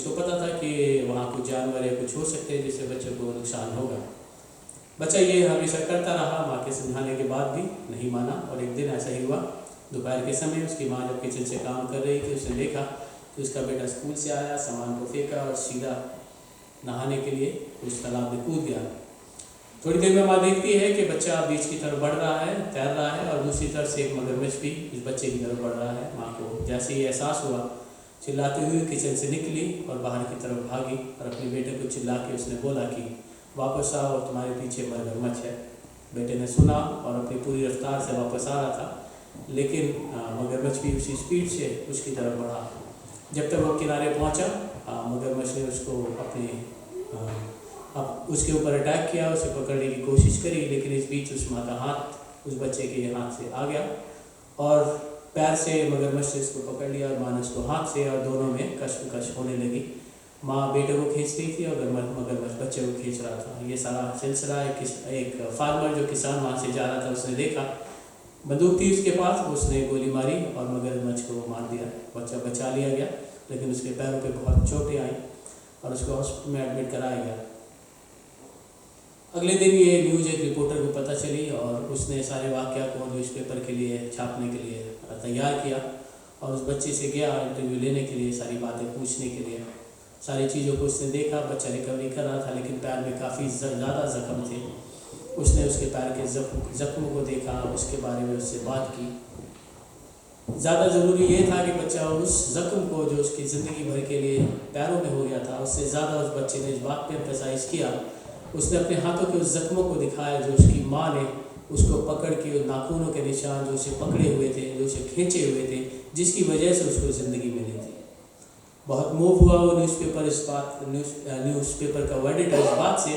इसको पता था कि वहाँ कुछ जानवर या कुछ हो सकते हैं जिससे बच्चों को नुकसान होगा। बच्चा ये हमेशा करता रहा, माँ के समझाने के बाद भी नहीं माना। और एक दिन ऐसा ही हुआ, दोपहर के समय उसकी माँ जब किचन से काम कर रही थी, उसने देखा कि उसका बेटा स्कूल से आया, सामान को फेंका और सीधा नहाने के लिए उस तालाब में कूद गया। थोड़ी देर में माँ देखती है कि बच्चा बीच की तरफ बढ़ रहा है, तैर रहा है, और दूसरी तरफ से एक मगरमच्छ भी इस बच्चे की तरफ बढ़ रहा है। माँ को जैसे ही एहसास हुआ, चिल्लाते हुए किचन से निकली और बाहर की तरफ भागी और अपने बेटे को चिल्ला के उसने बोला कि वापस आओ और तुम्हारे पीछे मगरमच्छ है। बेटे ने सुना और अपनी पूरी रफ्तार से वापस आ रहा था, लेकिन मगरमच्छ भी उसी स्पीड से उसकी तरफ बढ़ा। जब तक वो किनारे पहुंचा, मगरमच्छ ने उसको अब उसके ऊपर अटैक किया, उसे पकड़ने की कोशिश करी, लेकिन इस बीच उस माँ का हाथ उस बच्चे के हाथ से आ गया और पैर से मगरमच्छ ने उसको पकड़ लिया और माँ ने उसको हाथ से, और दोनों में कशमकश होने लगी। माँ बेटे को खींच रही थी और मगरमच्छ बच्चे को खींच रहा था। ये सारा सिलसिला एक फार्मर जो किसान वहाँ से जा रहा था, उसने देखा, बंदूक थी उसके पास, उसने गोली मारी और मगरमच्छ को मार दिया। बच्चा बचा लिया गया, लेकिन उसके पैरों पे बहुत चोटें आई और उसको हॉस्पिटल में एडमिट कराया गया। अगले दिन ये न्यूज़ एक रिपोर्टर को पता चली और उसने सारे वाक़या को न्यूज़पेपर के लिए छापने के लिए तैयार किया और उस बच्चे से गया इंटरव्यू लेने के लिए, सारी बातें पूछने के लिए। सारी चीज़ों को उसने देखा। बच्चा रिकवरी कर रहा था, लेकिन पैर में काफ़ी ज़्यादा ज़ख्म थे। उसने उसके पैर के ज़ख्मों को देखा, उसके बारे में उससे बात की। ज़्यादा ज़रूरी ये था कि बच्चा उस ज़ख्म को जो उसकी ज़िंदगी भर के लिए पैरों में हो गया था, उससे ज़्यादा उस बच्चे ने इस बात पर एम्फसाइज़ किया, उसने अपने हाथों के उस ज़ख्मों को दिखाया जो उसकी माँ ने उसको पकड़ के, नाखूनों के निशान जो उसे पकड़े हुए थे, जो उसे खींचे हुए थे, जिसकी वजह से उसको ज़िंदगी मिली थी। बहुत मूव हुआ वो न्यूज़पेपर का वर्डिट इस बात से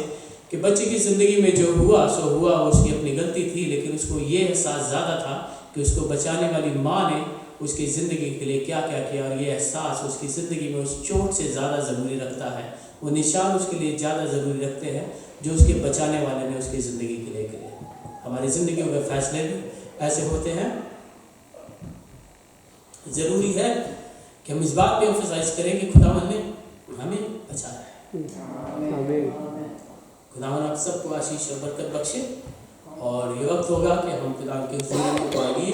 कि बच्चे की ज़िंदगी में जो हुआ सो हुआ, उसकी अपनी गलती थी, लेकिन उसको ये एहसास ज़्यादा था कि उसको बचाने वाली माँ ने उसकी ज़िंदगी के लिए क्या क्या किया, और ये एहसास उसकी ज़िंदगी में उस चोट से ज़्यादा ज़रूरी रखता है। वो निशान उसके लिए ज़्यादा ज़रूरी रखते हैं जो उसके बचाने वाले ने उसकी ज़िंदगी के लिए किए। हमारी ज़िंदगियों के फैसले भी ऐसे होते हैं। ज़रूरी है कि हम इस बात पे एम्फसाइज करें कि खुदावन ने हमें बचाया है। खुदावन आप सबको आशीष और बरकत बख्शे। और ये वक्त होगा कि हम खुदा के हुजूर में